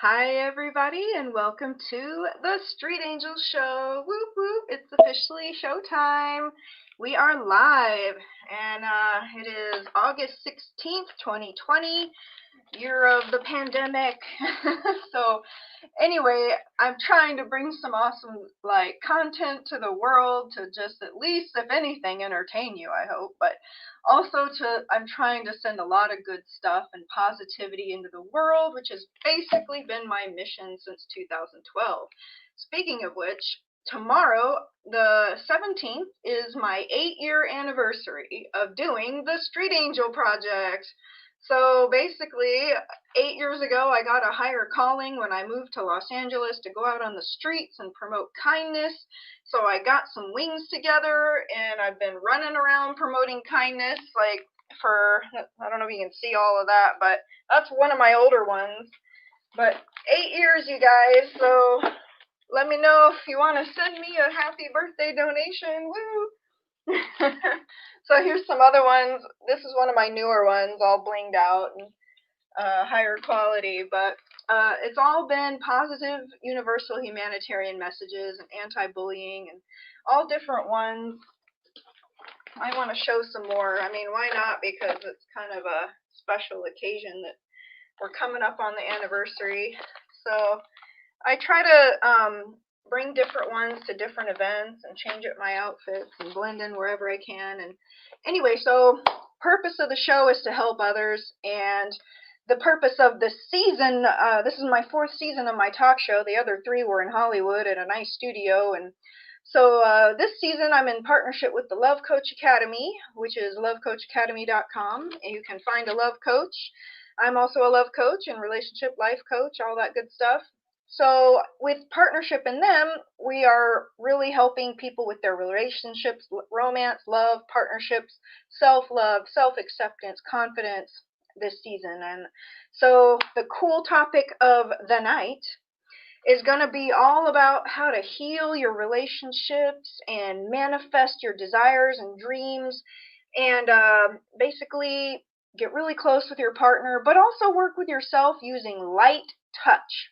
Hi, everybody, and welcome to the Street Angels Show. Whoop whoop! It's officially showtime. We are live, and it is August 16th, 2020, year of the pandemic. So, anyway, I'm trying to bring some awesome content to the world to just at least, if anything, entertain you, I hope. But also I'm trying to send a lot of good stuff and positivity into the world, which has basically been my mission since 2012. Speaking of which, tomorrow, the 17th, is my 8-year anniversary of doing the Street Angel Project. So basically, 8 years ago, I got a higher calling when I moved to Los Angeles to go out on the streets and promote kindness. So I got some wings together, and I've been running around promoting kindness, I don't know if you can see all of that, but that's one of my older ones. But 8 years, you guys, so let me know if you want to send me a happy birthday donation. Woo! So here's some other ones. This is one of my newer ones, all blinged out and higher quality, but it's all been positive, universal humanitarian messages and anti-bullying and all different ones. I want to show some more. I mean, why not? Because it's kind of a special occasion that we're coming up on the anniversary. So I try to bring different ones to different events and change up my outfits and blend in wherever I can. And anyway, so purpose of the show is to help others, and the purpose of the season, this is my 4th season of my talk show. The other 3 were in Hollywood at a nice studio. And so this season I'm in partnership with the Love Coach Academy, which is lovecoachacademy.com, and you can find a love coach. I'm also a love coach and relationship life coach, all that good stuff. So with partnership in them, we are really helping people with their relationships, romance, love, partnerships, self-love, self-acceptance, confidence this season. And so the cool topic of the night is going to be all about how to heal your relationships and manifest your desires and dreams, and basically get really close with your partner, but also work with yourself using light touch.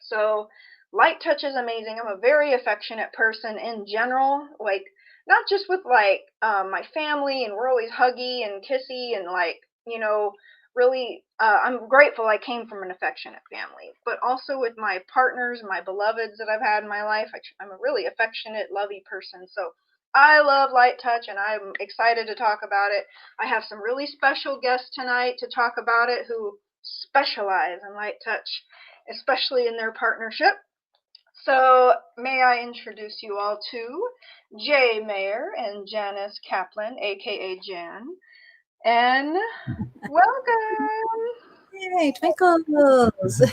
So light touch is amazing. I'm a very affectionate person in general, not just with my family, and we're always huggy and kissy and really I'm grateful I came from an affectionate family, but also with my partners, my beloveds that I've had in my life. I'm a really affectionate, lovey person. So I love light touch, and I'm excited to talk about it. I have some really special guests tonight to talk about it who specialize in light touch, especially in their partnership. So may I introduce you all to Jay Mayer and Janice Kaplan, aka Jan, and welcome. Yay, twinkles.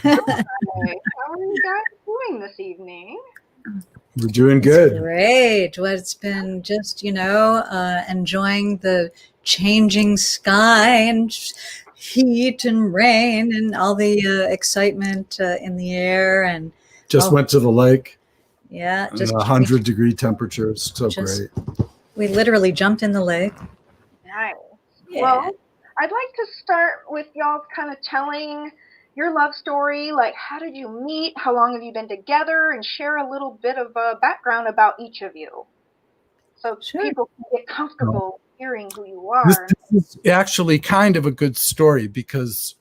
Hi. How are you guys doing this evening? We're doing good. It's great. Well, it's been just, enjoying the changing sky and heat and rain and all the excitement in the air. And just went to the lake. Yeah, just 100-degree temperatures. So great. We literally jumped in the lake. Nice. Yeah. Well, I'd like to start with y'all kind of telling your love story. Like, how did you meet? How long have you been together? And share a little bit of background about each of you, so people can get comfortable hearing who you are. This is actually kind of a good story because,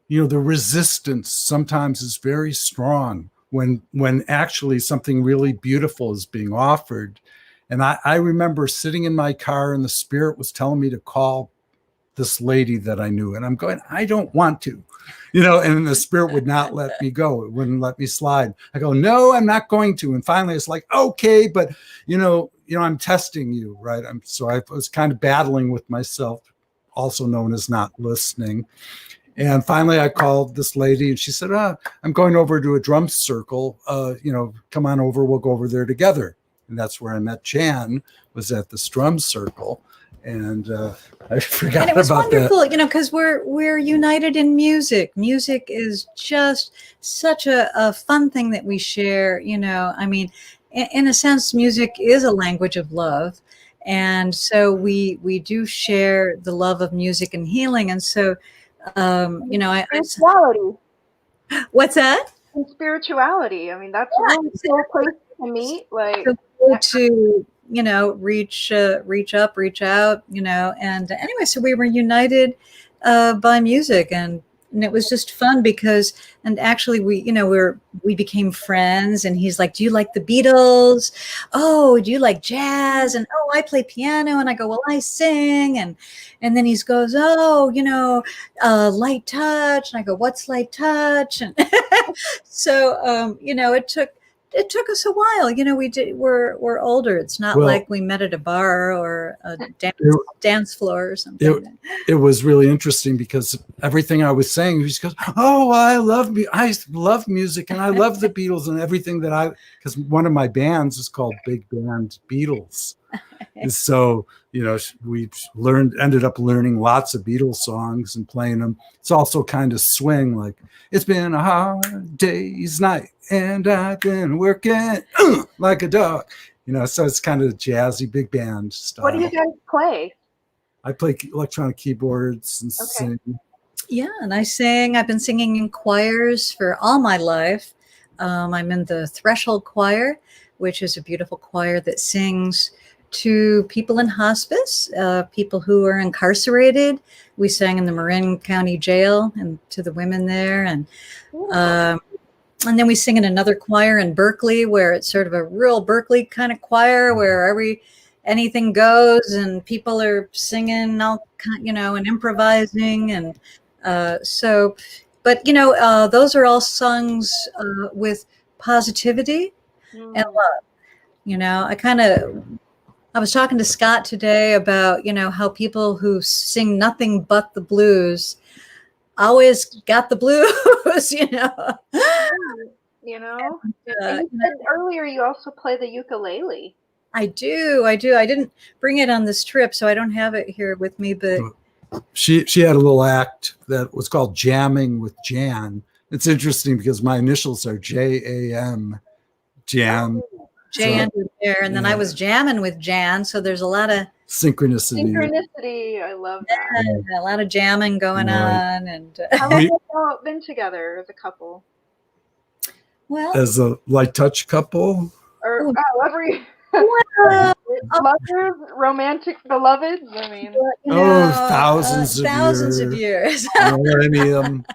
the resistance sometimes is very strong when actually something really beautiful is being offered. And I remember sitting in my car, and the spirit was telling me to call this lady that I knew, and I'm going, I don't want to, and the spirit would not let me go. It wouldn't let me slide. I go, no, I'm not going to. And finally it's like, okay, but I'm testing you, right? So I was kind of battling with myself, also known as not listening. And finally I called this lady, and she said, I'm going over to a drum circle. Come on over, we'll go over there together. And that's where I met Jan, was at this drum circle. And I forgot and it was about wonderful, that. Because we're united in music. Music is just such a fun thing that we share. I mean, in a sense, music is a language of love, and so we do share the love of music and healing. And so, Quality. What's that? and spirituality. I mean, that's a really cool place to meet. Like, So good to, you know, reach up, reach out, you know. And anyway, so we were united by music, and it was just fun because, and actually we, you know, we became friends, and he's like, do you like the Beatles? Oh, do you like jazz? And oh, I play piano. And I go, well, I sing. And then he goes, oh, you know, light touch. And I go, what's light touch? And so, you know, it took us a while. You know, we're older. It's not Well, like we met at a bar or a dance floor or something. it was really interesting because everything I was saying, he just goes, "Oh, I love music, and I love the Beatles and everything that because one of my bands is called Big Band Beatles." And so, you know, we ended up learning lots of Beatles songs and playing them. It's also kind of swing, like it's been a hard day's night and I've been working like a dog, you know, so it's kind of jazzy big band style. what do you guys play? I play electronic keyboards and sing. Yeah, and I sing. I've been singing in choirs for all my life. I'm in the Threshold Choir, which is a beautiful choir that sings to people in hospice, people who are incarcerated. We sang in the Marin County Jail and to the women there, and then we sing in another choir in Berkeley, where it's sort of a real Berkeley kind of choir, where anything goes, and people are singing, you know, and improvising, and so. But you know, those are all songs with positivity and love. You know, I was talking to Scott today about, you know, how people who sing nothing but the blues always got the blues, you know. You know? And you said earlier you also play the ukulele. I do. I didn't bring it on this trip, so I don't have it here with me, but she had a little act that was called Jamming with Jan. It's interesting because my initials are JAM, Jam. Jan was there, and then I was jamming with Jan, so there's a lot of synchronicity. I love that. Yeah, a lot of jamming going on. And how long have you been together as a couple? Well, as a light touch couple, or however lovers, romantic beloveds. I mean, you know, thousands of years. Millennium.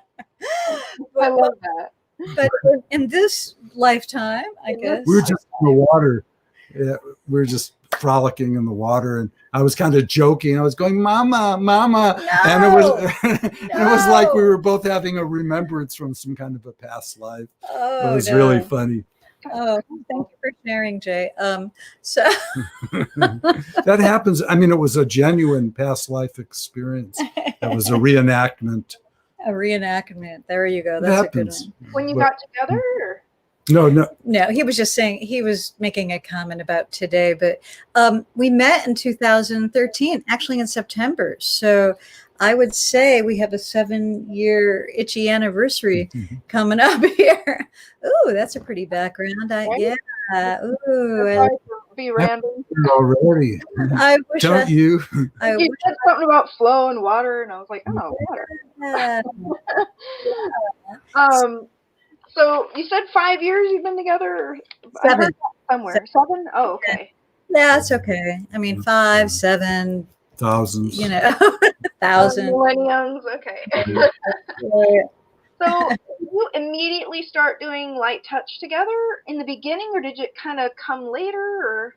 I love that. But in this lifetime, I guess we were just in the water. Yeah, we were just frolicking in the water, and I was kind of joking. I was going, "Mama, Mama," and it was like we were both having a remembrance from some kind of a past life. It was really funny. Oh, thank you for sharing, Jay. So that happens. I mean, it was a genuine past life experience. It was a reenactment. A reenactment. There you go. That's a good one. When you got together? Or? No. He was just saying, he was making a comment about today, but we met in 2013, actually in September. So I would say we have a 7-year itchy anniversary coming up here. Ooh, that's a pretty background. Yeah. Ooh. Be random already. I wish Don't you? You said something about flow and water, and I was like, oh, water. Yeah. So you said 5 years you've been together? 7. I heard that somewhere. 7? Oh, okay. Yeah, it's okay. I mean, 5, 7. Thousands. You know, 1,000. Millenniums, okay. So did you immediately start doing light touch together in the beginning, or did it kind of come later, or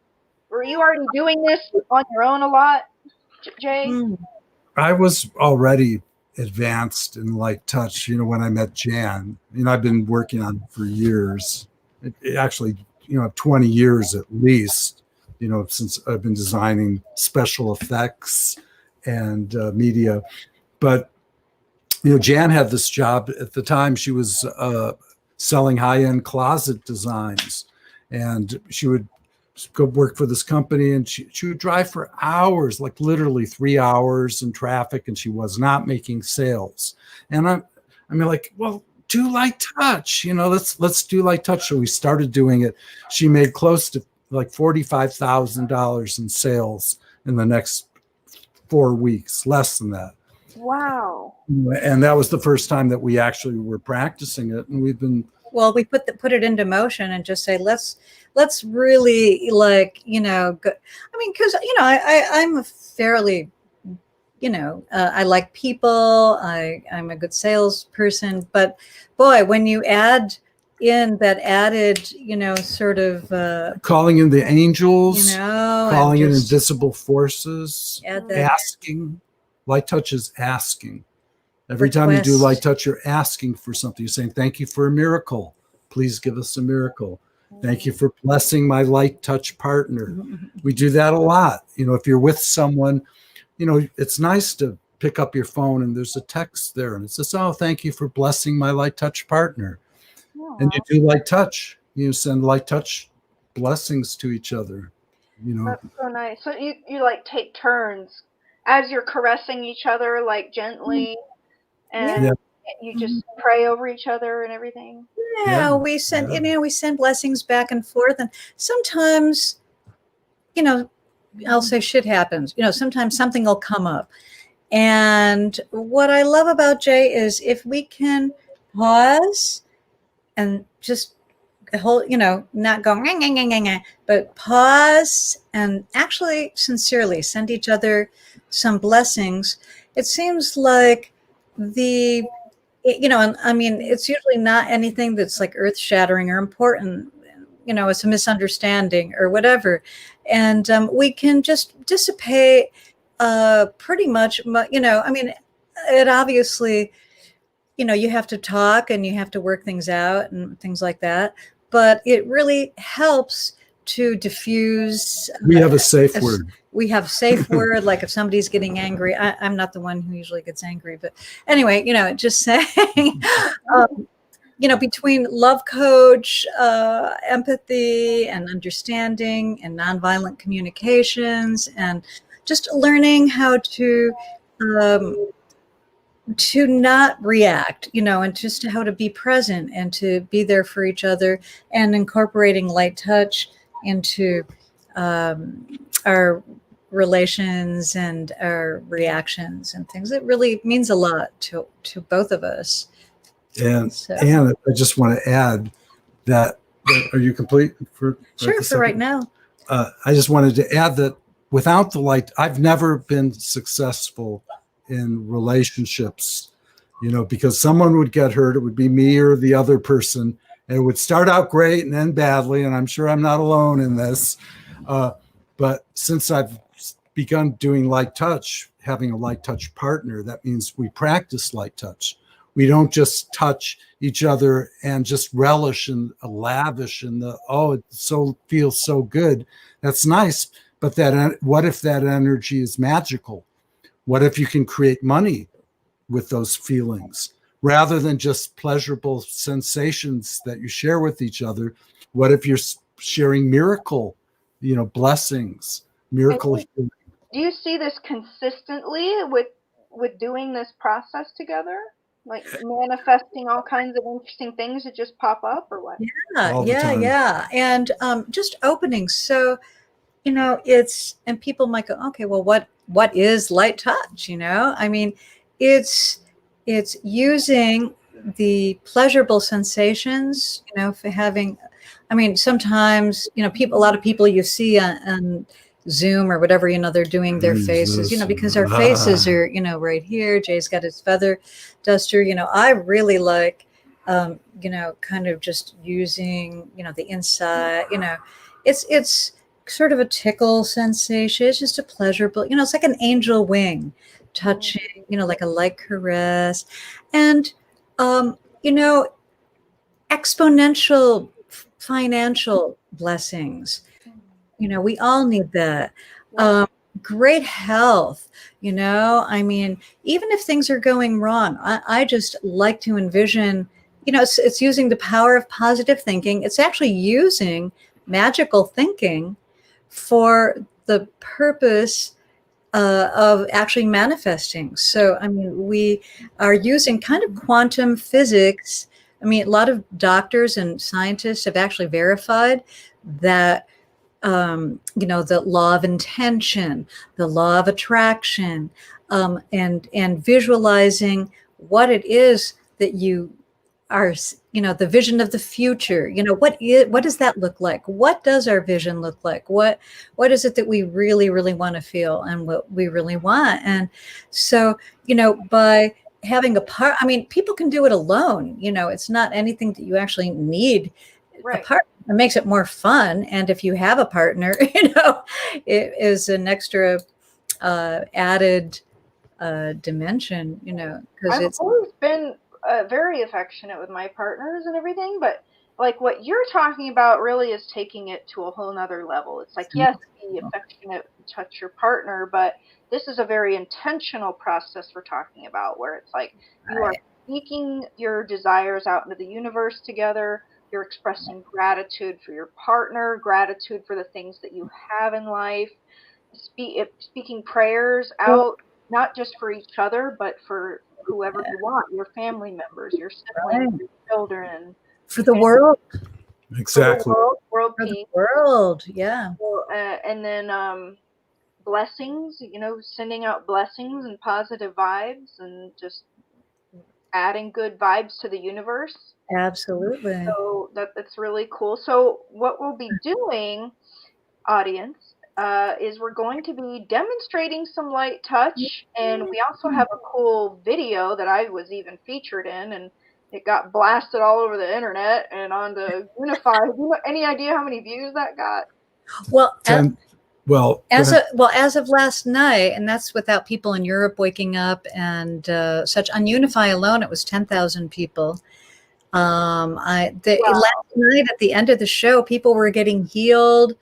were you already doing this on your own a lot, Jay? I was already advanced in light touch, you know, when I met Jan. You know, I've been working on it for years. It actually, you know, 20 years at least, you know, since I've been designing special effects and media. But you know, Jan had this job at the time. She was selling high-end closet designs, and she would go work for this company, and she would drive for hours, like literally 3 hours in traffic, and she was not making sales. And I mean, like, well, do light touch, you know, let's do light touch. So we started doing it. She made close to like $45,000 in sales in the next 4 weeks, less than that. Wow. And that was the first time that we actually were practicing it. And we've been well, we put it into motion and just say, let's really, like, go. I mean, because I'm a fairly, I like people. I'm a good salesperson, but boy, when you add in that added, sort of, calling in the angels, calling in just invisible forces, add that. asking. Light touch is asking. Every time you do Request. light touch, you're asking for something. You're saying, thank you for a miracle. Please give us a miracle. Thank you for blessing my light touch partner. We do that a lot. If you're with someone, it's nice to pick up your phone and there's a text there and it says, oh, thank you for blessing my light touch partner. Aw. And you do light touch. You send light touch blessings to each other. That's so nice. So you like take turns as you're caressing each other, like gently, and Yeah. you just pray over each other and everything. Yeah, we send we send blessings back and forth, and sometimes, I'll say shit happens. Sometimes something will come up, and what I love about Jay is if we can pause and just hold, not go, "Ngah, ngah, ngah, ngah, ngah," but pause and actually sincerely send each other some blessings. It seems like and I mean, it's usually not anything that's like earth shattering or important. It's a misunderstanding or whatever. And we can just dissipate pretty much, I mean, it obviously, you have to talk and you have to work things out and things like that. But it really helps to diffuse. We have a safe word. We have safe word, like if somebody's getting angry. I'm not the one who usually gets angry, but anyway, just saying, between love coach, empathy and understanding and nonviolent communications, and just learning how to not react, and just how to be present and to be there for each other, and incorporating light touch into our relations and our reactions and things. It really means a lot to both of us. And I just want to add that, are you complete? Sure, for right now. I just wanted to add that without the light, I've never been successful in relationships, because someone would get hurt. It would be me or the other person. And it would start out great and end badly. And I'm sure I'm not alone in this. But since I've begun doing light touch, having a light touch partner, that means we practice light touch. We don't just touch each other and just relish and lavish in it feels so good. That's nice. But what if that energy is magical? What if you can create money with those feelings rather than just pleasurable sensations that you share with each other? What if you're sharing miracle, blessings, miracle healing? Do you see this consistently with doing this process together? Like manifesting all kinds of interesting things that just pop up, or what? Yeah. And just opening. So, and people might go, okay, well, what is light touch? I mean, it's using the pleasurable sensations, for having, I mean, sometimes, a lot of people you see on Zoom or whatever, they're doing their faces, because our faces are, right here. Jay's got his feather duster. I really like, kind of just using, the inside, it's sort of a tickle sensation. It's just a pleasurable, it's like an angel wing touching, like a light caress, and, exponential financial blessings. We all need that. Great health, I mean, even if things are going wrong, I just like to envision, it's using the power of positive thinking. It's actually using magical thinking for the purpose of actually manifesting. So, I mean, we are using kind of quantum physics. I mean, a lot of doctors and scientists have actually verified that, the law of intention, the law of attraction, and visualizing what it is that you the vision of the future. What does that look like? What does our vision look like? What is it that we really, really want to feel and what we really want? And so, by having people can do it alone. It's not anything that you actually need a partner. It makes it more fun. And if you have a partner, it is an extra added dimension, because I've always been very affectionate with my partners and everything, but like what you're talking about really is taking it to a whole nother level. It's like, yes, be affectionate, touch your partner, but this is a very intentional process we're talking about, where it's like you are speaking your desires out into the universe together. You're expressing gratitude for your partner, gratitude for the things that you have in life, speaking prayers out, not just for each other, but for whoever you want, your family members, your siblings, your children. For the world. Exactly. World For peace. the world, yeah. So, and then blessings, sending out blessings and positive vibes and just adding good vibes to the universe. Absolutely. So that's really cool. So what we'll be doing, audience, is we're going to be demonstrating some light touch, and we also have a cool video that I was even featured in, and it got blasted all over the internet and onto Unify. Any idea how many views that got? Well, as of last night, and that's without people in Europe waking up and such. On Unify alone, it was 10,000 people. Last night at the end of the show, people were getting healed.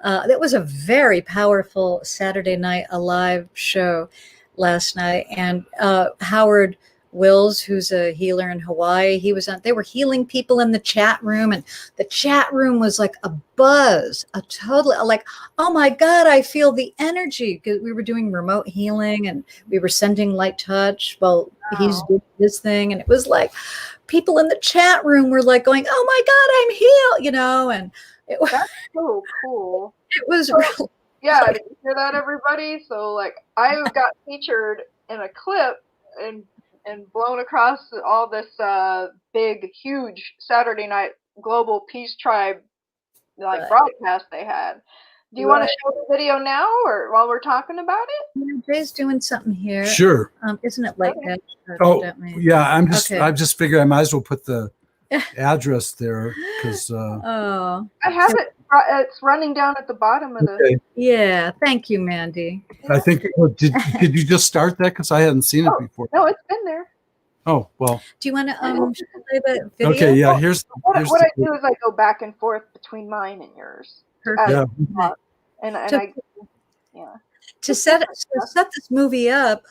That was a very powerful Saturday Night Alive show last night. And Howard Wills, who's a healer in Hawaii, they were healing people in the chat room, and the chat room was like a buzz, a total, like, oh my God, I feel the energy, because we were doing remote healing and we were sending light touch while he's doing this thing. And it was like people in the chat room were like going, oh my God, I'm healed, and that's so cool. It was really, yeah. Did you hear that, everybody? So like, I got featured in a clip and blown across all this big, huge Saturday Night Global Peace Tribe broadcast they had. Do you want to show the video now, or while we're talking about it? Jay's doing something here. Sure. Isn't it like that? Oh, yeah. I just figured I might as well put the address there because I have it. It's running down at the bottom of the. Okay. Yeah. Thank you, Mandy. I think did you just start that, because I hadn't seen it before? No, it's been there. Oh well. Do you want to play the video? Okay. Yeah. Here's what I do is I go back and forth between mine and yours. Yeah. To set this movie up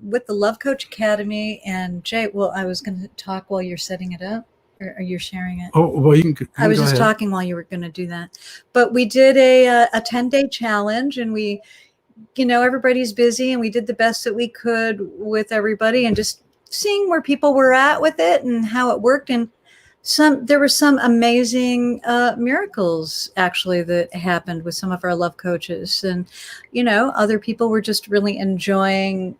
with the Love Coach Academy and Jay. Well, I was going to talk while you're setting it up. Or are you sharing it? Oh, well, you can I was just talking while you were going to do that. But we did a 10-day challenge, and we, everybody's busy, and we did the best that we could with everybody, and just seeing where people were at with it and how it worked. And there were some amazing miracles actually that happened with some of our love coaches, and other people were just really enjoying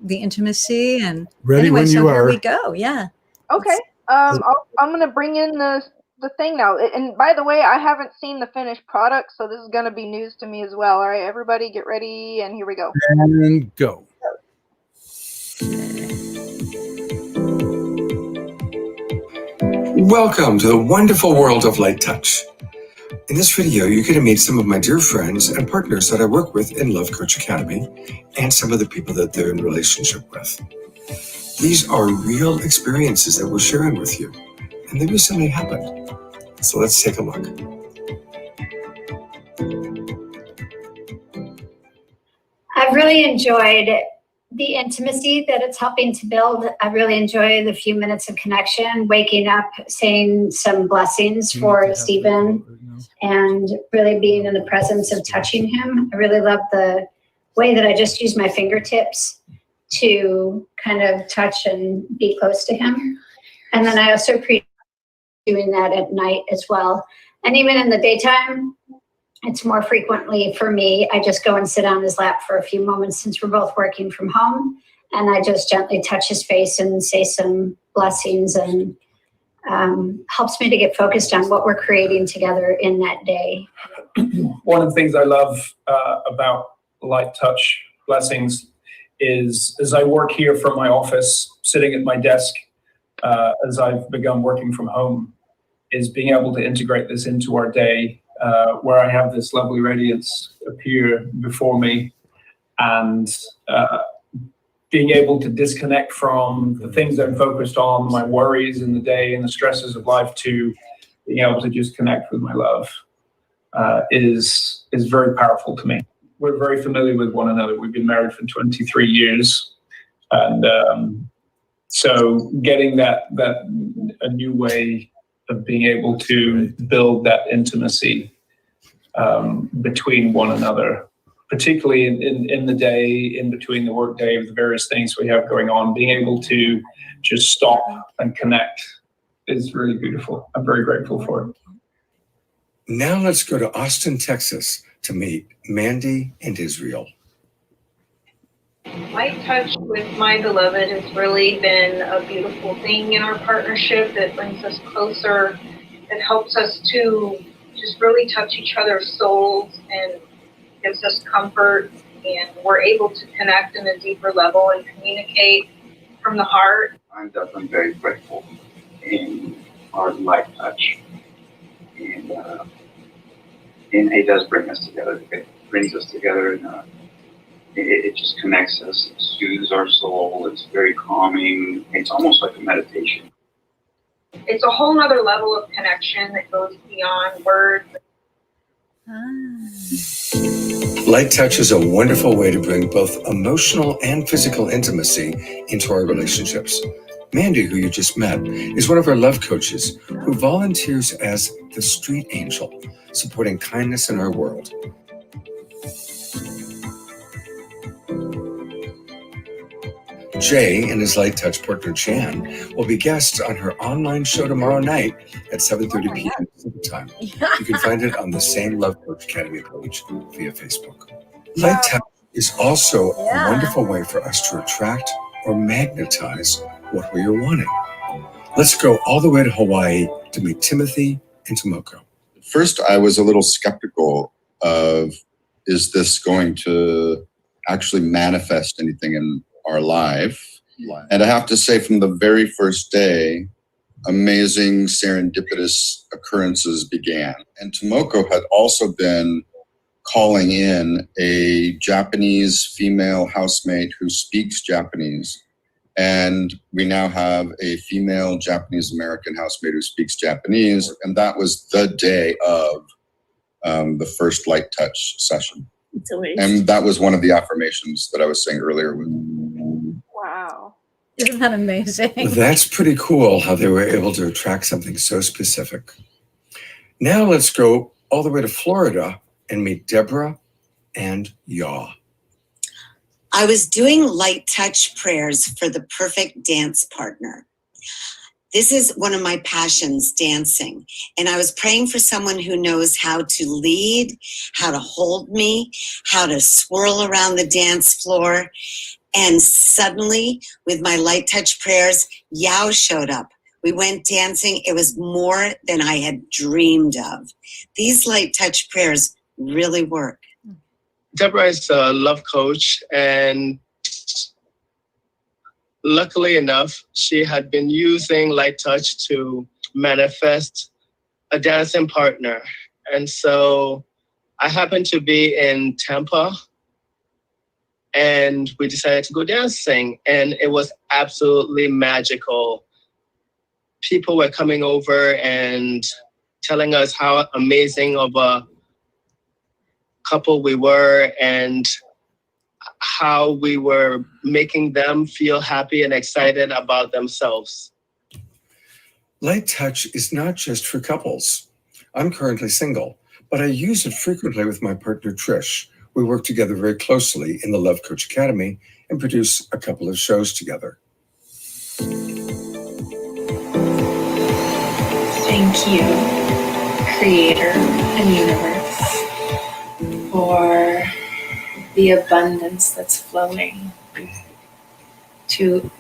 the intimacy. And ready when you are. Here we go. Yeah. Okay. I'm going to bring in the thing now. And by the way, I haven't seen the finished product, so this is going to be news to me as well. All right, everybody get ready, and here we go. And go. Welcome to the wonderful world of light touch. In this video, you're going to meet some of my dear friends and partners that I work with in Love Coach Academy, and some of the people that they're in relationship with. These are real experiences that we're sharing with you, and they recently happened. So let's take a look. I've really enjoyed the intimacy that it's helping to build. I really enjoy the few minutes of connection, waking up, saying some blessings for Stephen, and really being in the presence of touching him. I really love the way that I just use my fingertips to kind of touch and be close to him. And then I also appreciate doing that at night as well. And even in the daytime, it's more frequently for me. I just go and sit on his lap for a few moments since we're both working from home. And I just gently touch his face and say some blessings, and helps me to get focused on what we're creating together in that day. One of the things I love about Light Touch Blessings is, as I work here from my office, sitting at my desk, as I've begun working from home, is being able to integrate this into our day, where I have this lovely radiance appear before me, and being able to disconnect from the things I'm focused on, my worries in the day and the stresses of life, to being able to just connect with my love, is very powerful to me. We're very familiar with one another. We've been married for 23 years. And so getting that a new way of being able to build that intimacy between one another, particularly in the day, in between the work day of the various things we have going on, being able to just stop and connect is really beautiful. I'm very grateful for it. Now let's go to Austin, Texas to meet Mandy and Israel. Light touch with my beloved has really been a beautiful thing in our partnership. It brings us closer. It helps us to just really touch each other's souls and gives us comfort, and we're able to connect in a deeper level and communicate from the heart. I'm definitely very grateful in our light touch, and it does bring us together. It brings us together, and it just connects us. It soothes our soul. It's very calming. It's almost like a meditation. It's a whole nother level of connection that goes beyond words. Light touch is a wonderful way to bring both emotional and physical intimacy into our relationships. Mandy, who you just met, is one of our love coaches who volunteers as the street angel, supporting kindness in our world. Jay and his Light Touch partner Jan will be guests on her online show tomorrow night at 7:30 p.m. Pacific time. You can find it on the same Love Coach Academy page via Facebook. Light Touch is also a wonderful way for us to attract or magnetize what we are wanting. Let's go all the way to Hawaii to meet Timothy and Tomoko. First, I was a little skeptical of, is this going to actually manifest anything in our life? And I have to say, from the very first day, amazing serendipitous occurrences began. And Tomoko had also been calling in a Japanese female housemate who speaks Japanese. And we now have a female Japanese American housemate who speaks Japanese. And that was the day of the first Light Touch session. It's amazing. And that was one of the affirmations that I was saying earlier. Wow. Isn't that amazing? That's pretty cool how they were able to attract something so specific. Now let's go all the way to Florida and meet Deborah and Yaw. I was doing light touch prayers for the perfect dance partner. This is one of my passions, dancing. And I was praying for someone who knows how to lead, how to hold me, how to swirl around the dance floor. And suddenly, with my light touch prayers, Yao showed up. We went dancing. It was more than I had dreamed of. These light touch prayers really work. Deborah is a love coach, and luckily enough, she had been using light touch to manifest a dancing partner. And so I happened to be in Tampa, and we decided to go dancing, and it was absolutely magical. People were coming over and telling us how amazing of a couple we were, and how we were making them feel happy and excited about themselves. Light touch is not just for couples. I'm currently single, but I use it frequently with my partner Trish. We work together very closely in the Love Coach Academy and produce a couple of shows together. Thank you, Creator and Universe, for the abundance that's flowing to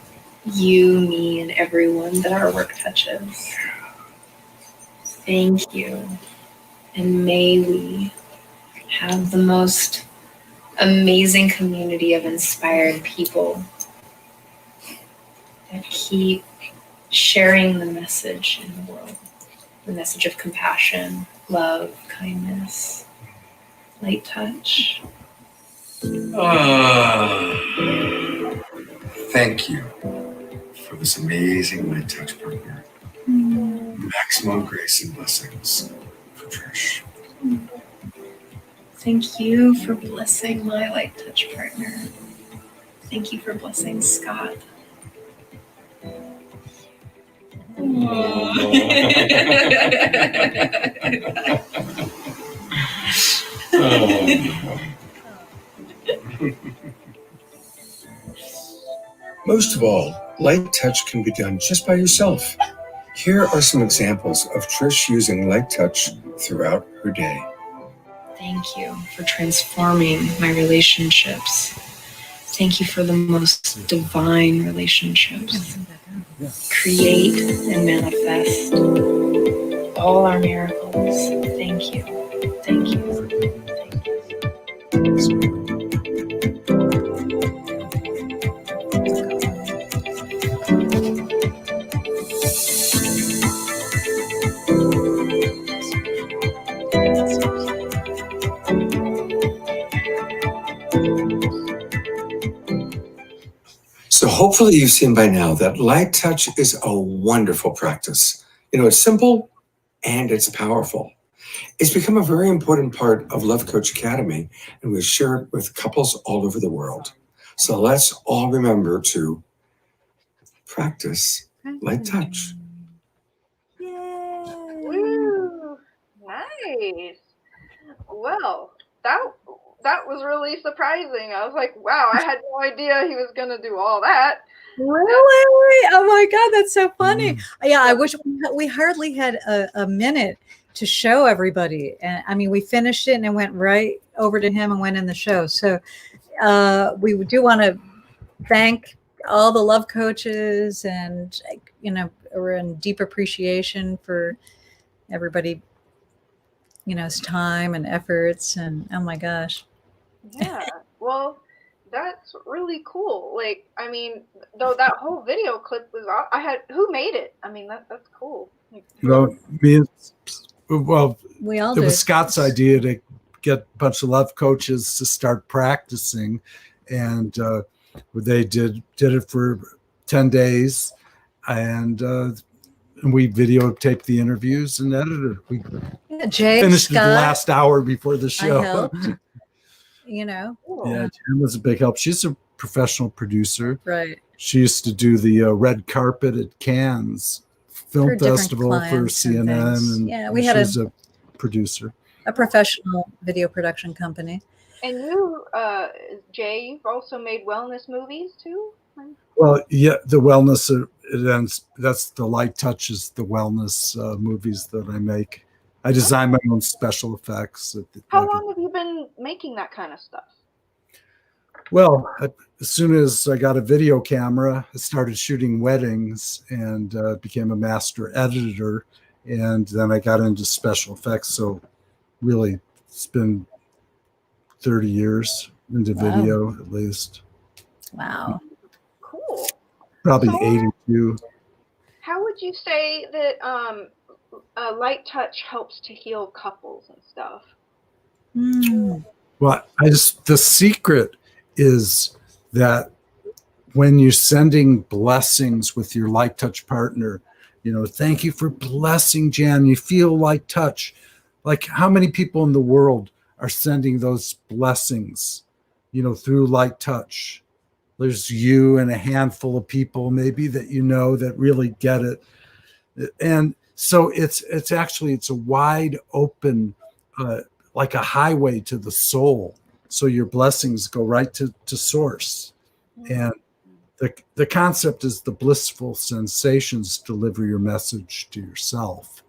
you, me, and everyone that our work touches. Thank you. And may we have the most amazing community of inspired people that keep sharing the message in the world, the message of compassion, love, kindness, light touch. Thank you for this amazing light touch partner. Maximum grace and blessings for Trish. Thank you for blessing my light touch partner. Thank you for blessing Scott. Most of all, light touch can be done just by yourself. Here are some examples of Trish using light touch throughout her day. Thank you for transforming my relationships. Thank you for the most divine relationships. Create and manifest all our miracles. Thank you. Thank you. Thank you. So hopefully you've seen by now that light touch is a wonderful practice. You know, it's simple and it's powerful. It's become a very important part of Love Coach Academy, and we share it with couples all over the world. So let's all remember to practice light touch. Woo! Nice. Well, that was really surprising. I was like, wow, I had no idea he was gonna do all that. Really? Oh my God, that's so funny. Yeah, I wish we hardly had a minute to show everybody. And I mean, we finished it and it went right over to him and went in the show. So we do want to thank all the love coaches, and you know, we're in deep appreciation for everybody, you know's time and efforts, and oh my gosh. Yeah. Well, that's really cool. Like, I mean, though that whole video clip was who made it? I mean, that's cool. Like, Well, we all it did. was Scott's idea to get a bunch of love coaches to start practicing, and they did it for 10 days, and we videotaped the interviews and edited it. Jay, Finished Scott, it the last hour before the I show. helped, you know. Yeah, Jen was a big help. She's a professional producer. Right. She used to do the red carpet at Cannes Film For different Festival for clients and CNN. things. And Yeah, we had she's a producer. a professional video production company. And you, Jay, you've also made wellness movies too? Well, yeah, the wellness, that's the light touches, the wellness movies that I make. I design my own special effects. How long have you been making that kind of stuff? Well, as soon as I got a video camera, I started shooting weddings and became a master editor. And then I got into special effects. So really, it's been 30 years into video, at least. Wow. Cool. Probably So, 82. How would you say that light touch helps to heal couples and stuff? Well, the secret is that when you're sending blessings with your light touch partner, you know, thank you for blessing Jan. You feel light touch. Like, how many people in the world are sending those blessings, you know, through light touch? There's you and a handful of people maybe that you know that really get it. And so it's a wide open, like a highway to the soul. So your blessings go right to source. And the concept is the blissful sensations deliver your message to yourself.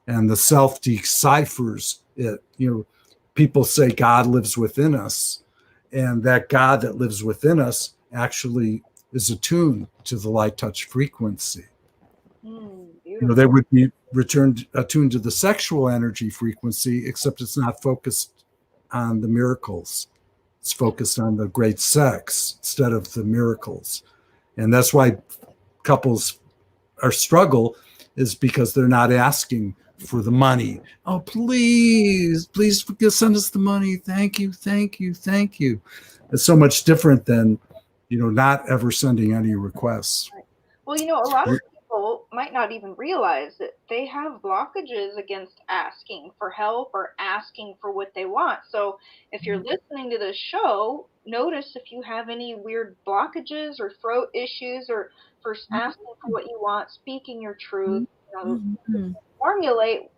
And the self deciphers it. You know, people say God lives within us. And that God that lives within us actually is attuned to the light touch frequency. Beautiful. They would be attuned to the sexual energy frequency, except it's not focused on the miracles. It's focused on the great sex instead of the miracles. And that's why couples struggle, is because they're not asking for the money. Oh, please send us the money. Thank you, thank you, thank you. It's so much different than, not ever sending any requests. Right. Well, a lot of people might not even realize that they have blockages against asking for help or asking for what they want. So if you're listening to this show, notice if you have any weird blockages or throat issues, or for asking for what you want, speaking your truth, formulate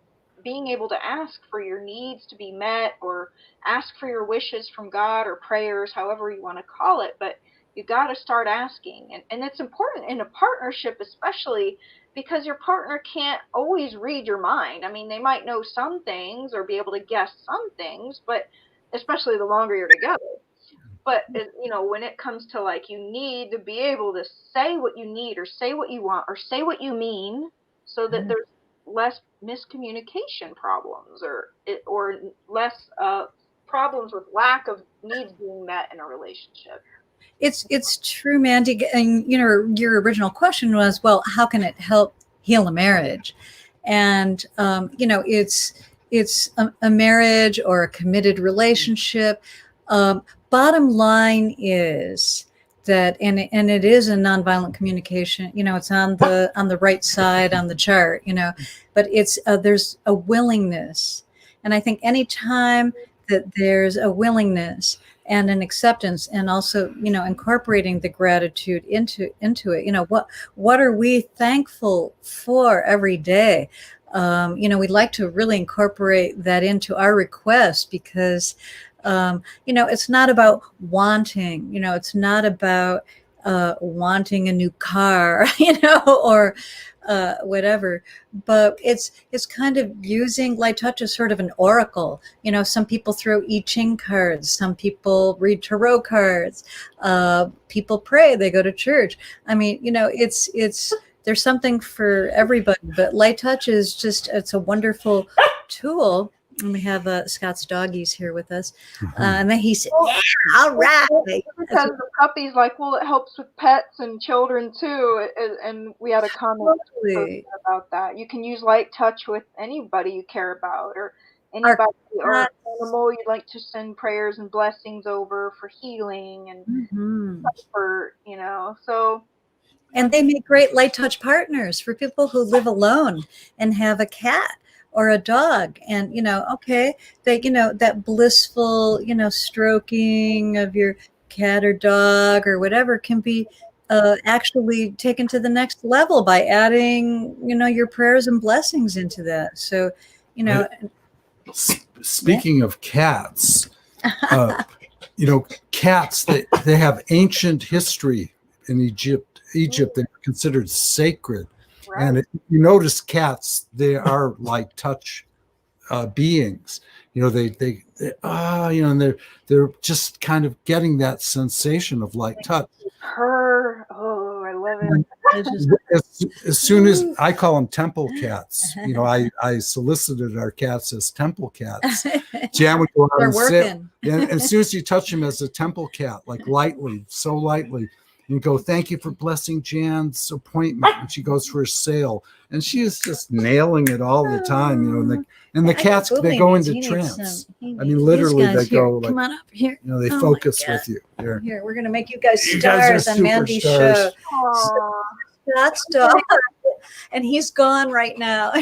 being able to ask for your needs to be met, or ask for your wishes from God, or prayers, however you want to call it. But you got to start asking. And it's important in a partnership, especially because your partner can't always read your mind. I mean, they might know some things or be able to guess some things, but especially the longer you're together. But, when it comes to you need to be able to say what you need, or say what you want, or say what you mean, so that there's less miscommunication problems, or less problems with lack of needs being met in a relationship. It's true, Mandy. And your original question was, well, how can it help heal a marriage? And it's a marriage or a committed relationship. Bottom line is that, and it is a nonviolent communication. It's on the right side on the chart. But it's there's a willingness, and I think anytime that there's a willingness and an acceptance, and also incorporating the gratitude into it. What are we thankful for every day? We'd like to really incorporate that into our request, because it's not about wanting. It's not about wanting a new car, or whatever, but it's kind of using light touch as sort of an oracle. Some people throw I Ching cards, some people read tarot cards, people pray, they go to church. I mean, it's there's something for everybody, but light touch is it's a wonderful tool. And we have Scott's doggies here with us. And then he said, yeah, all right. Because the puppy's it helps with pets and children too. And we had a comment about that. You can use light touch with anybody you care about, or anybody or animal you'd like to send prayers and blessings over for healing and comfort, so. And they make great light touch partners for people who live alone and have a cat or a dog, and that blissful stroking of your cat or dog or whatever can be actually taken to the next level by adding your prayers and blessings into that. So speaking of cats, cats, they have ancient history in Egypt. They're considered sacred. Right. And you notice cats, they are light touch beings. And they're just kind of getting that sensation of light touch. I love it. As soon as I call them temple cats, I solicited our cats as temple cats. Jan would go out and sit, and as soon as you touch them as a temple cat, lightly, so lightly, and go, thank you for blessing Jan's appointment. And she goes for a sale, and she is just nailing it all the time, and the cats, they go into trance. Literally, they go come on up here. They focus with you. Here, we're gonna make you guys stars on Mandy's show. Scott's dog, and he's gone right now.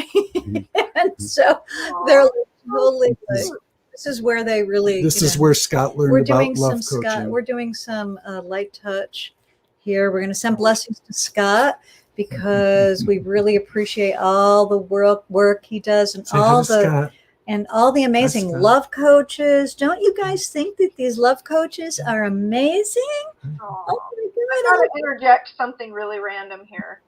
And so they're totally this is where they really. This is where Scott learned about love coaching. We're doing some light touch here. We're going to send blessings to Scott, because we really appreciate all the work he does, and all the amazing love coaches. Don't you guys think that these love coaches are amazing? Oh my God! I gotta interject something really random here.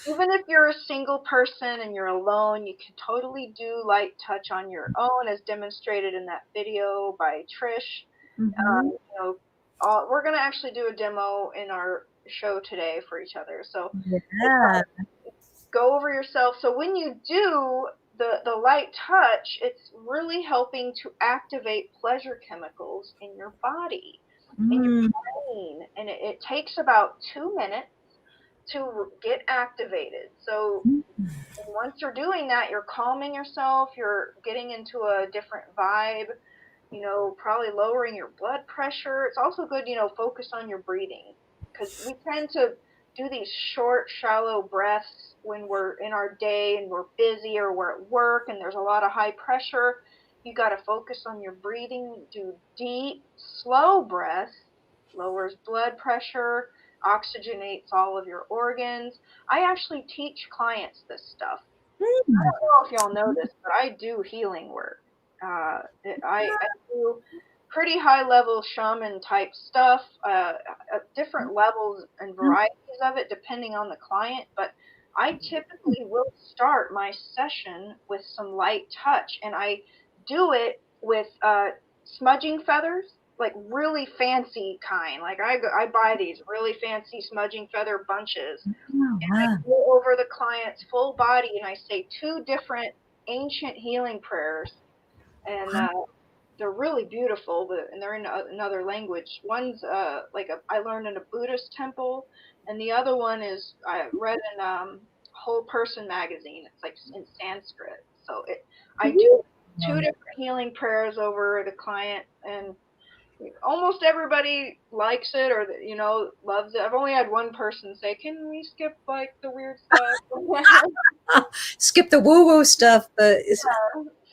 Even if you're a single person and you're alone, you can totally do light touch on your own, as demonstrated in that video by Trish. we're going to actually do a demo in our show today for each other. So Yeah. go over yourself. So when you do the light touch, it's really helping to activate pleasure chemicals in your body, in your brain. And it takes about 2 minutes to get activated. So once you're doing that, you're calming yourself, you're getting into a different vibe, you know, probably lowering your blood pressure. It's also good, you know, focus on your breathing, because we tend to do these short, shallow breaths when we're in our day and we're busy or we're at work and there's a lot of high pressure. You got to focus on your breathing, do deep, slow breaths, lowers blood pressure, oxygenates all of your organs. I actually teach clients this stuff. I don't know if y'all know this, but I do healing work. I do pretty high level shaman type stuff, different levels and varieties of it depending on the client. But I typically will start my session with some light touch, and I do it with smudging feathers, like really fancy kind. Like I buy these really fancy smudging feather bunches, and I go over the client's full body and I say 2 different ancient healing prayers, and they're really beautiful, and they're in another language. One's I learned in a Buddhist temple, and the other one is I read in Whole Person magazine. It's like in Sanskrit. So I do 2 different healing prayers over the client, and almost everybody likes it, or you know, loves it. I've only had one person say, "Can we skip like the weird stuff?" Skip the woo-woo stuff, but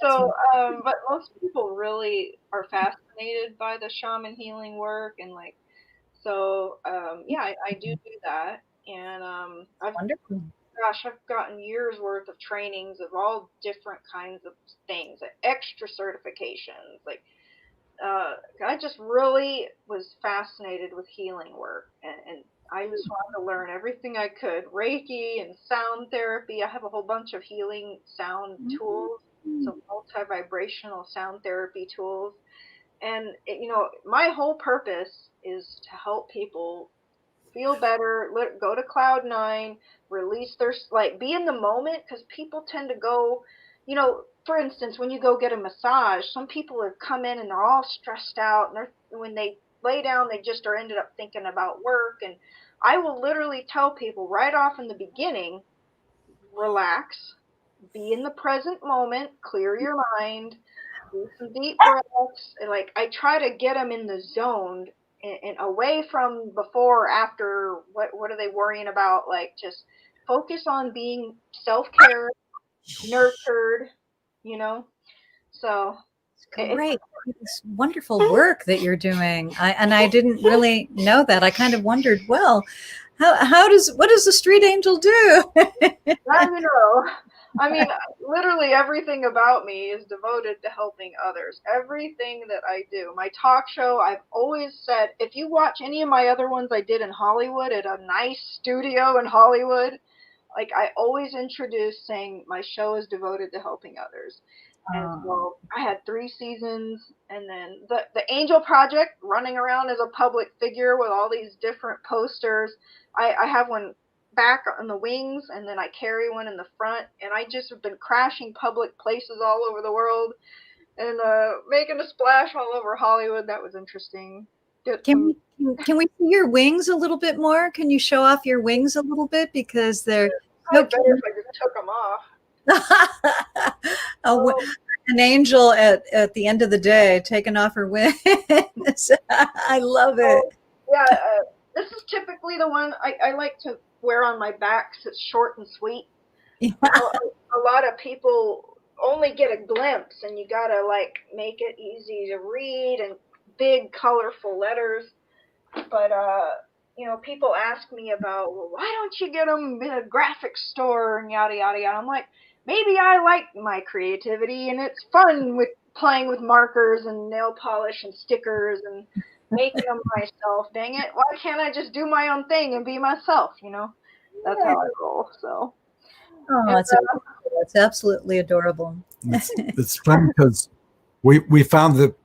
So, but most people really are fascinated by the shaman healing work, and like, so, yeah, I do that, and wonderful. I've gotten years worth of trainings of all different kinds of things, extra certifications, like. I just really was fascinated with healing work, and I just wanted to learn everything I could. Reiki and sound therapy. I have a whole bunch of healing sound tools, some multi-vibrational sound therapy tools. And, you know, my whole purpose is to help people feel better, go to cloud 9, release their, like, be in the moment, because people tend to go, you know, for instance, when you go get a massage, some people have come in and they're all stressed out, and when they lay down, they just are ended up thinking about work. And I will literally tell people right off in the beginning, relax, be in the present moment, clear your mind, do some deep breaths. And like, I try to get them in the zone and away from before or after, what are they worrying about? Like, just focus on being self-care, nurtured, you know. So great. It's wonderful work that you're doing. I didn't really know that. I kind of wondered, well, what does the street angel do? I know. I mean, literally everything about me is devoted to helping others. Everything that I do. My talk show, I've always said, if you watch any of my other ones I did in Hollywood at a nice studio in Hollywood, like, I always introduce saying my show is devoted to helping others. And so I had 3 seasons, and then the Angel Project, running around as a public figure with all these different posters. I have one back on the wings, and then I carry one in the front, and I just have been crashing public places all over the world and making a splash all over Hollywood. That was interesting. Can we see your wings a little bit more? Can you show off your wings a little bit, because they're better if I just took them off. An angel at the end of the day taking off her wings. I love it. Yeah, this is typically the one I like to wear on my back because it's short and sweet. Yeah. A lot of people only get a glimpse, and you gotta like make it easy to read and big colorful letters. But you know, people ask me about, well, why don't you get them in a graphic store and yada yada yada. I'm like, maybe I like my creativity and it's fun with playing with markers and nail polish and stickers and making them myself. Dang it, why can't I just do my own thing and be myself, you know? That's how I roll. So it's absolutely adorable. It's funny because we found that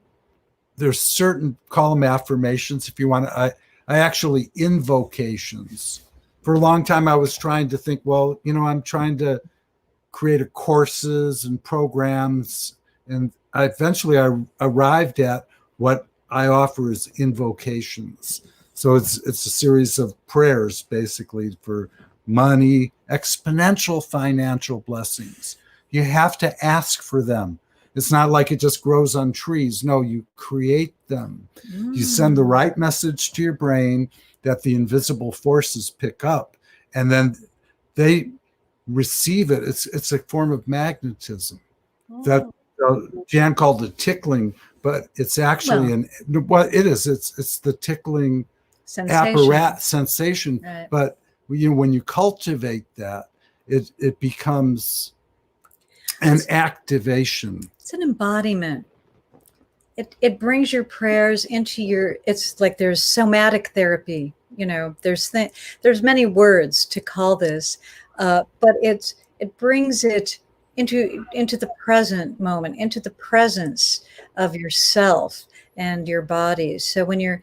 there's certain, call them affirmations if you want to. I actually invocations. For a long time, I was trying to think, well, I'm trying to create courses and programs, and I arrived at what I offer as invocations. So it's a series of prayers, basically, for money, exponential financial blessings. You have to ask for them. It's not like it just grows on trees. No, you create them. You send the right message to your brain that the invisible forces pick up, and then they receive it. It's a form of magnetism that Jan called it tickling, but it's actually what it is. It's the tickling apparatus sensation. Right. But when you cultivate that, it becomes an activation. It's an embodiment. It brings your prayers into your. It's like there's somatic therapy. There's many words to call this, but it brings it into the present moment, into the presence of yourself and your bodies. So when you're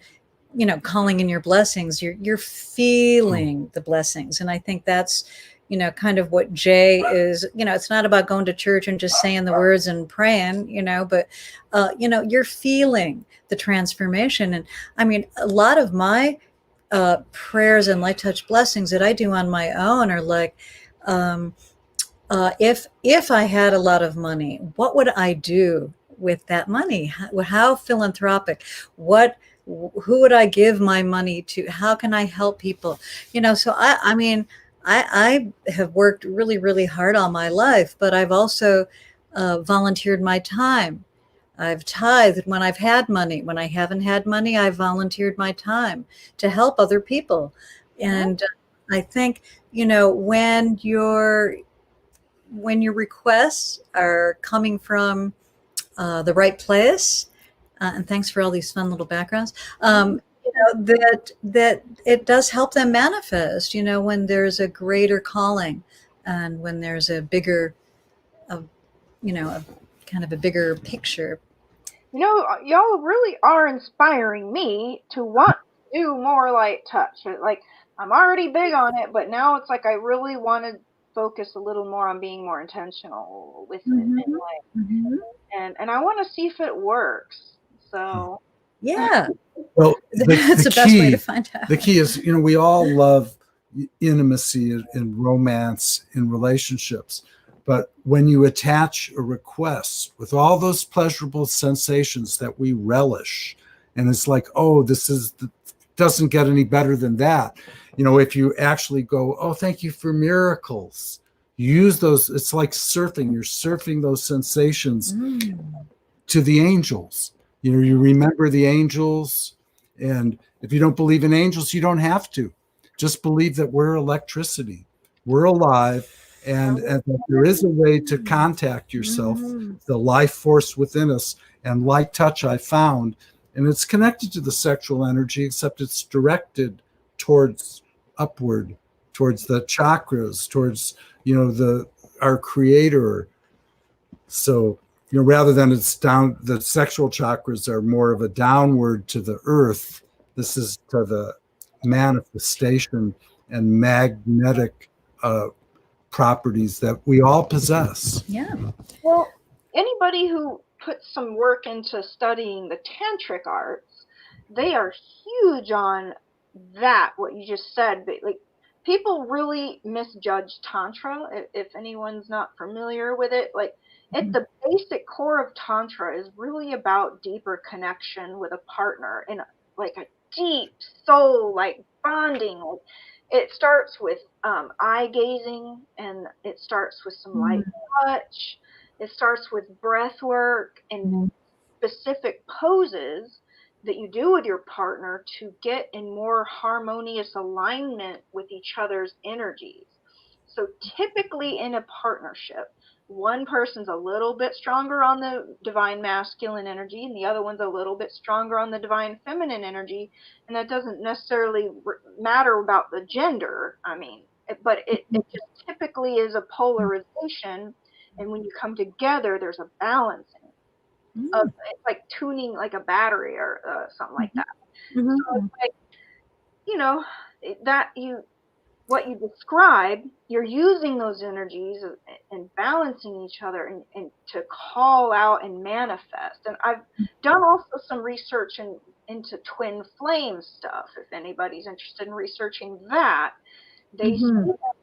calling in your blessings, you're feeling the blessings. And I think that's kind of what Jay is. It's not about going to church and just saying the words and praying, but you're feeling the transformation. And I mean, a lot of my prayers and light touch blessings that I do on my own are like, if I had a lot of money, what would I do with that money? How philanthropic? Who would I give my money to? How can I help people? So I have worked really, really hard all my life, but I've also volunteered my time. I've tithed when I've had money. When I haven't had money, I've volunteered my time to help other people. And I think, when your requests are coming from the right place, and thanks for all these fun little backgrounds, that it does help them manifest, when there's a greater calling and when there's a bigger, kind of a bigger picture. Y'all really are inspiring me to want to do more light touch. Like, I'm already big on it, but now it's like I really want to focus a little more on being more intentional with it in life. And I want to see if it works. So yeah. Well, that's the best way to find out. The key is, we all love intimacy and romance in relationships. But when you attach a request with all those pleasurable sensations that we relish, and it's like, oh, doesn't get any better than that. If you actually go, oh, thank you for miracles, use those. It's like surfing. You're surfing those sensations to the angels. You remember the angels. And if you don't believe in angels, you don't have to. Just believe that we're electricity. We're alive. And that there is a way to contact yourself, the life force within us. And light touch I found, and it's connected to the sexual energy, except it's directed towards upward, towards the chakras, towards our creator. So rather than it's down, the sexual chakras are more of a downward to the earth. This is to the manifestation and magnetic properties that we all possess. Yeah. Well, anybody who puts some work into studying the tantric arts, they are huge on that, what you just said. But like, people really misjudge tantra. If anyone's not familiar with it, like, at the basic core of tantra is really about deeper connection with a partner and like a deep soul, like bonding. It starts with eye gazing, and it starts with some light touch. It starts with breath work and specific poses that you do with your partner to get in more harmonious alignment with each other's energies. So typically in a partnership, one person's a little bit stronger on the divine masculine energy and the other one's a little bit stronger on the divine feminine energy. And that doesn't necessarily matter about the gender. But it just typically is a polarization. And when you come together, there's a balancing. of it's like tuning like a battery or something like that. Mhm. So it's like, you know, what you describe, you're using those energies and balancing each other and to call out and manifest. And I've done also some research into twin flame stuff. If anybody's interested in researching that,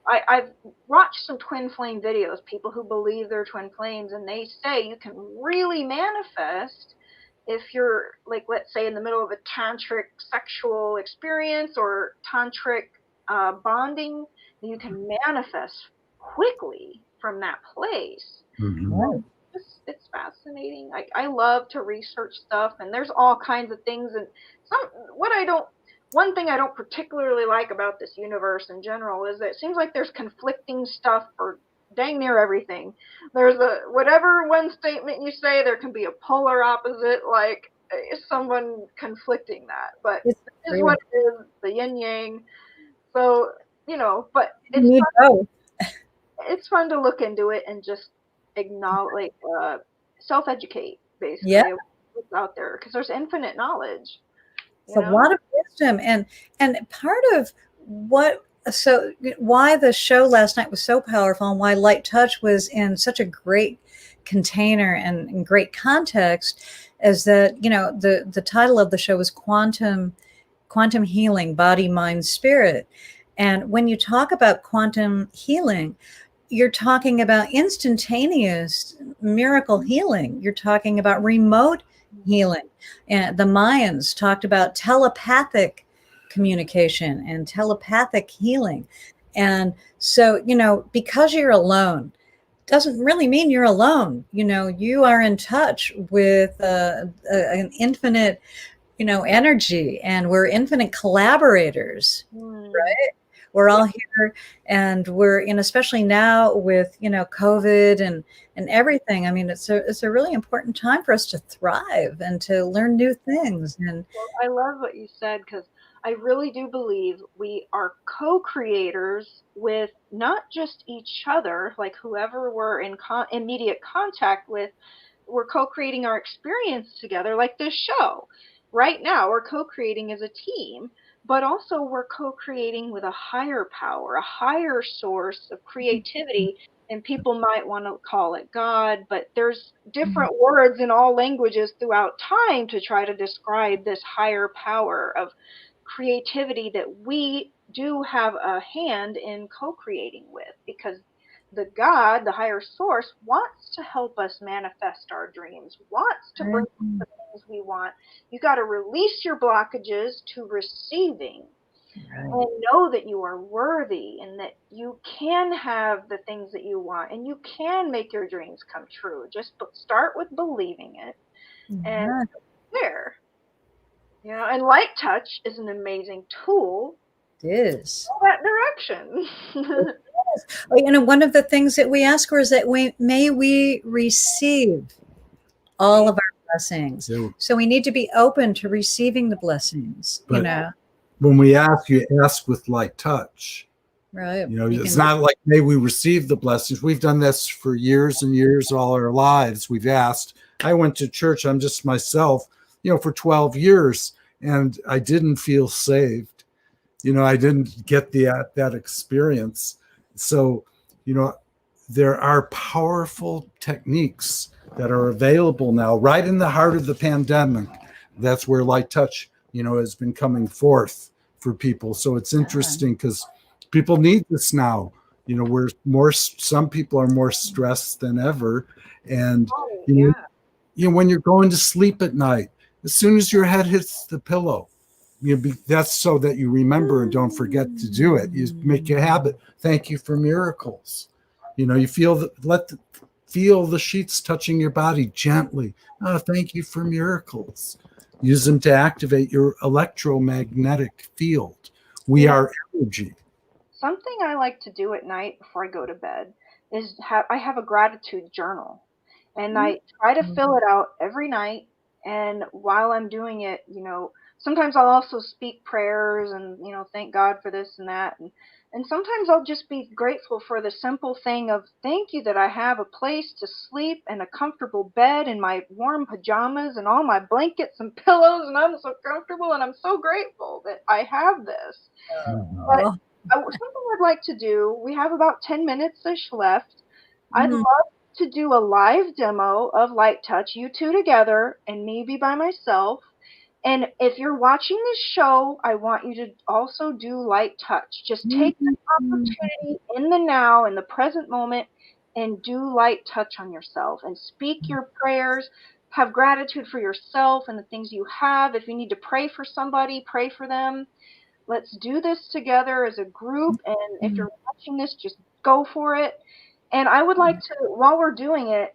I've watched some twin flame videos, people who believe they're twin flames, and they say you can really manifest if you're, like, let's say in the middle of a tantric sexual experience or tantric bonding, you can manifest quickly from that place. Mhm. It's fascinating. I love to research stuff, and there's all kinds of things. And one thing I don't particularly like about this universe in general is that it seems like there's conflicting stuff for dang near everything. There's whatever one statement you say, there can be a polar opposite, like someone conflicting that. But It's it is real. what it is, the yin yang. So, but You need it's fun to look into it and just acknowledge, self-educate, basically, Yeah. of what's out there, because there's infinite knowledge. It's a lot of wisdom, and part of why the show last night was so powerful, and why Light Touch was in such a great container and great context, is that the title of the show is quantum healing, body, mind, spirit. And when you talk about quantum healing, you're talking about instantaneous miracle healing. You're talking about remote healing. And the Mayans talked about telepathic communication and telepathic healing. And so, because you're alone doesn't really mean you're alone. You are in touch with an infinite, energy, and we're infinite collaborators, right? We're all here, and we're especially now with COVID and everything. I mean, it's a really important time for us to thrive and to learn new things. And I love what you said, because I really do believe we are co-creators with not just each other, like whoever we're in immediate contact with. We're co-creating our experience together, like this show. Right now, we're co-creating as a team, but also we're co-creating with a higher power, a higher source of creativity. And people might want to call it God, but there's different words in all languages throughout time to try to describe this higher power of creativity that we do have a hand in co-creating with, because the God, the higher source, wants to help us manifest our dreams, wants to bring the things we want. You got to release your blockages to receiving, and know that you are worthy, and that you can have the things that you want, and you can make your dreams come true. Just start with believing it, and there. And Light Touch is an amazing tool. It is. In that direction. One of the things that we ask for is that we receive all of our blessings. So we need to be open to receiving the blessings. But when we ask, you ask with Light Touch. Right. It's not like, may we receive the blessings. We've done this for years and years, all our lives. We've asked. I went to church. I'm just myself, for 12 years, and I didn't feel saved. I didn't get that experience. So, there are powerful techniques that are available now, right in the heart of the pandemic. That's where Light Touch, has been coming forth for people. So it's interesting because people need this now. Some people are more stressed than ever. And, when you're going to sleep at night, as soon as your head hits the pillow, that's so that you remember and don't forget to do it. You make a habit. Thank you for miracles. You feel feel the sheets touching your body gently. Oh, thank you for miracles. Use them to activate your electromagnetic field. We are energy. Something I like to do at night before I go to bed is I have a gratitude journal, and I try to fill it out every night. And while I'm doing it, sometimes I'll also speak prayers and, thank God for this and that. And sometimes I'll just be grateful for the simple thing of thank you that I have a place to sleep and a comfortable bed and my warm pajamas and all my blankets and pillows, and I'm so comfortable and I'm so grateful that I have this. But Oh. something I'd like to do, we have about 10 minutes-ish left. I'd Mhm. love to do a live demo of Light Touch, you two together and maybe by myself. And if you're watching this show, I want you to also do Light Touch. Just take the opportunity in the now, in the present moment, and do light touch on yourself and speak your prayers. Have gratitude for yourself and the things you have. If you need to pray for somebody, pray for them. Let's do this together as a group. And if you're watching this, just go for it. And I would like to, while we're doing it,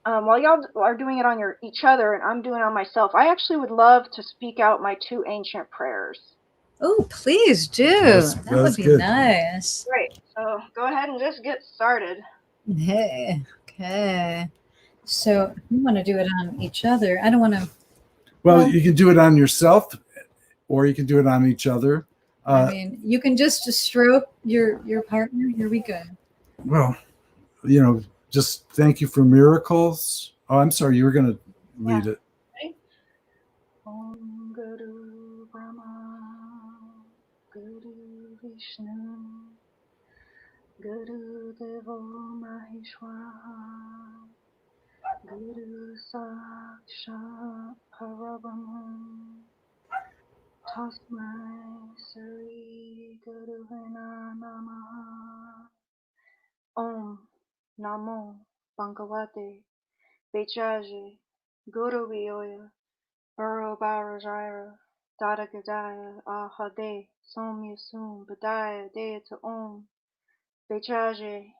while y'all are doing it on each other and I'm doing it on myself, I actually would love to speak out my 2 ancient prayers. Oh, please do. Yes, That that's would be good. nice. Great. So go ahead and just get started. Hey, okay. So you want to do it on each other. I don't want to. Well, you can do it on yourself, or you can do it on each other. I mean, you can just stroke your partner. Here we go. Well, just thank you for miracles. Oh, I'm sorry, you were going to lead it. Okay. Om Guru Brahma, Guru Vishnu, Guru Devo Maheshwara, Guru Sakshat Parabrahma, Tasmai Sri Guru Namaha. Om Namo Bhagavate Vachaji Guru Vyoya Baro Barajaya Dada Gadaya Ahade Somya Sum Badaya Deata Om Vachaji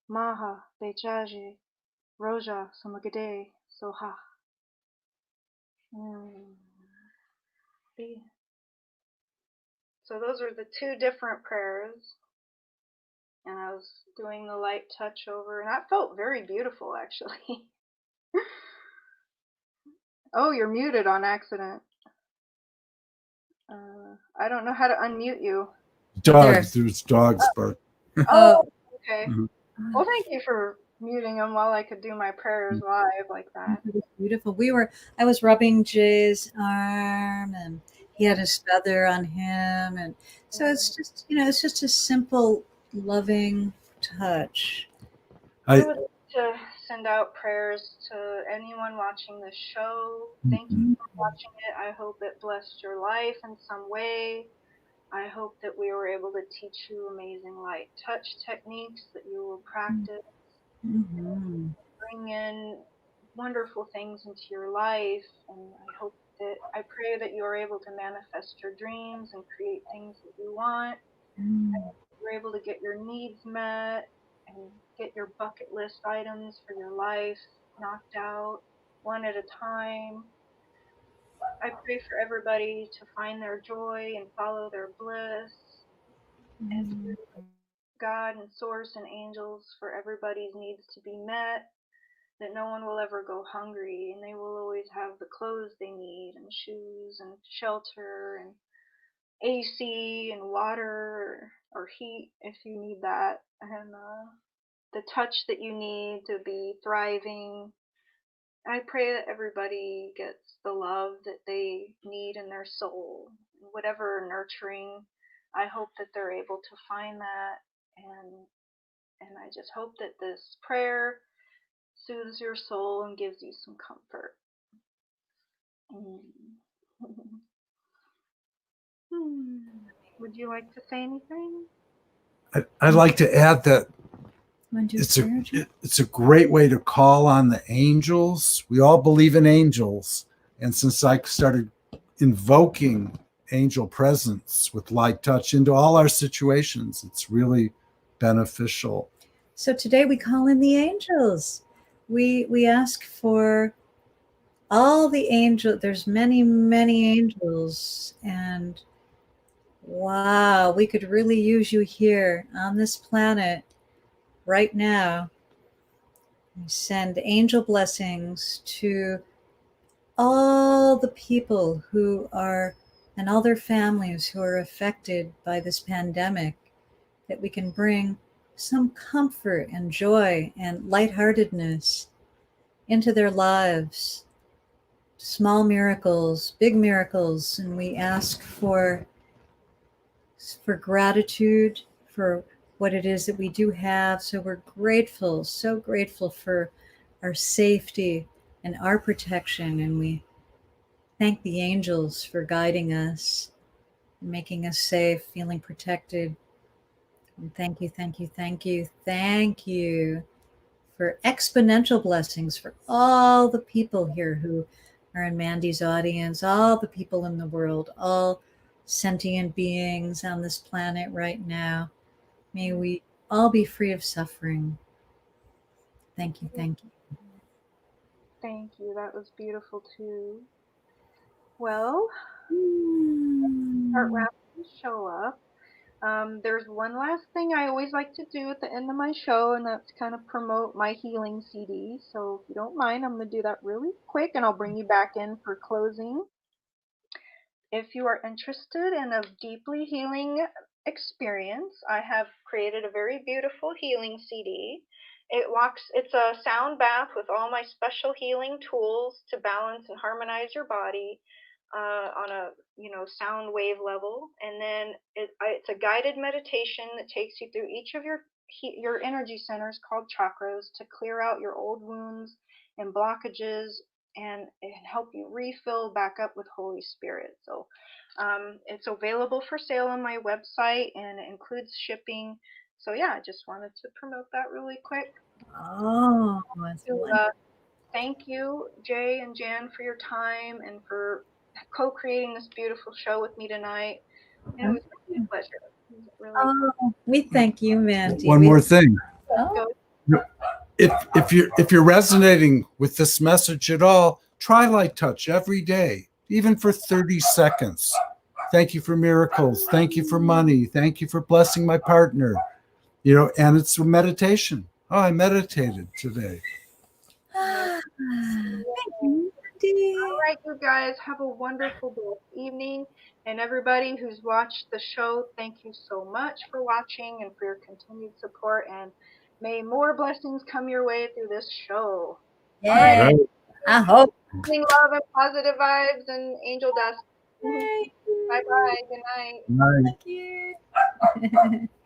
Maha Vachaji Roja Samagade Soha. So those are the 2 different prayers. And I was doing the light touch over, and that felt very beautiful, actually. Oh, you're muted on accident. I don't know how to unmute you. There's dogs bark. Oh, okay. Mhm. Well, thank you for muting them while I could do my prayers live like that. It was beautiful. I was rubbing Jay's arm, and he had his feather on him, and so it's just, it's just a simple, loving touch. I would like to send out prayers to anyone watching this show. Thank you for watching it. I hope it blessed your life in some way. I hope that we were able to teach you amazing light touch techniques that you will practice. Mm-hmm. Bring in wonderful things into your life, and I pray that you are able to manifest your dreams and create things that you want. You're able to get your needs met and get your bucket list items for your life knocked out one at a time. I pray for everybody to find their joy and follow their bliss. And God and Source and angels for everybody's needs to be met, that no one will ever go hungry, and they will always have the clothes they need and shoes and shelter and AC and water or heat if you need that, and the touch that you need to be thriving. I pray that everybody gets the love that they need in their soul, whatever nurturing. I hope that they're able to find that, and I just hope that this prayer soothes your soul and gives you some comfort. Would you like to say anything? I'd like to add that it's a great way to call on the angels. We all believe in angels. And since I started invoking angel presence with light touch into all our situations, it's really beneficial. So today we call in the angels. We ask for all the angels. There's many, many angels, and wow, we could really use you here on this planet right now. We send angel blessings to all the people who are, and all their families who are affected by this pandemic, that we can bring some comfort and joy and lightheartedness into their lives. Small miracles, big miracles, and we ask for gratitude for what it is that we do have. So we're grateful, so grateful for our safety and our protection, and we thank the angels for guiding us, making us safe, feeling protected. And thank you, thank you, thank you, thank you for exponential blessings for all the people here who are in Mandy's audience, all the people in the world, all sentient beings on this planet right now. May we all be free of suffering. Thank you, thank you. Thank you. That was beautiful too. Well, start wrapping the show up. There's one last thing I always like to do at the end of my show, and that's kind of promote my healing CD. So if you don't mind, I'm going to do that really quick, and I'll bring you back in for closing. If you are interested in a deeply healing experience, I have created a very beautiful healing CD. It's a sound bath with all my special healing tools to balance and harmonize your body on a sound wave level, and then it's a guided meditation that takes you through each of your energy centers called chakras to clear out your old wounds and blockages and help you refill back up with Holy Spirit. So it's available for sale on my website, and it includes shipping. So yeah, I just wanted to promote that really quick. Oh, that's wonderful. Thank you, Jay and Jan, for your time and for co-creating this beautiful show with me tonight. And it was really a pleasure. Oh, we thank you, Mandy. One more thing. Oh. If you're resonating with this message at all, try light touch every day, even for 30 seconds. Thank you for miracles. Thank you for money. Thank you for blessing my partner. And it's a meditation. Oh, I meditated today. Thank you, Mandy. All right, you guys, have a wonderful evening. And everybody who's watched the show, thank you so much for watching and for your continued support. And may more blessings come your way through this show. Yeah, all right. I hope. Love and positive vibes and angel dust. Bye-bye. Good night. Night. Thank you.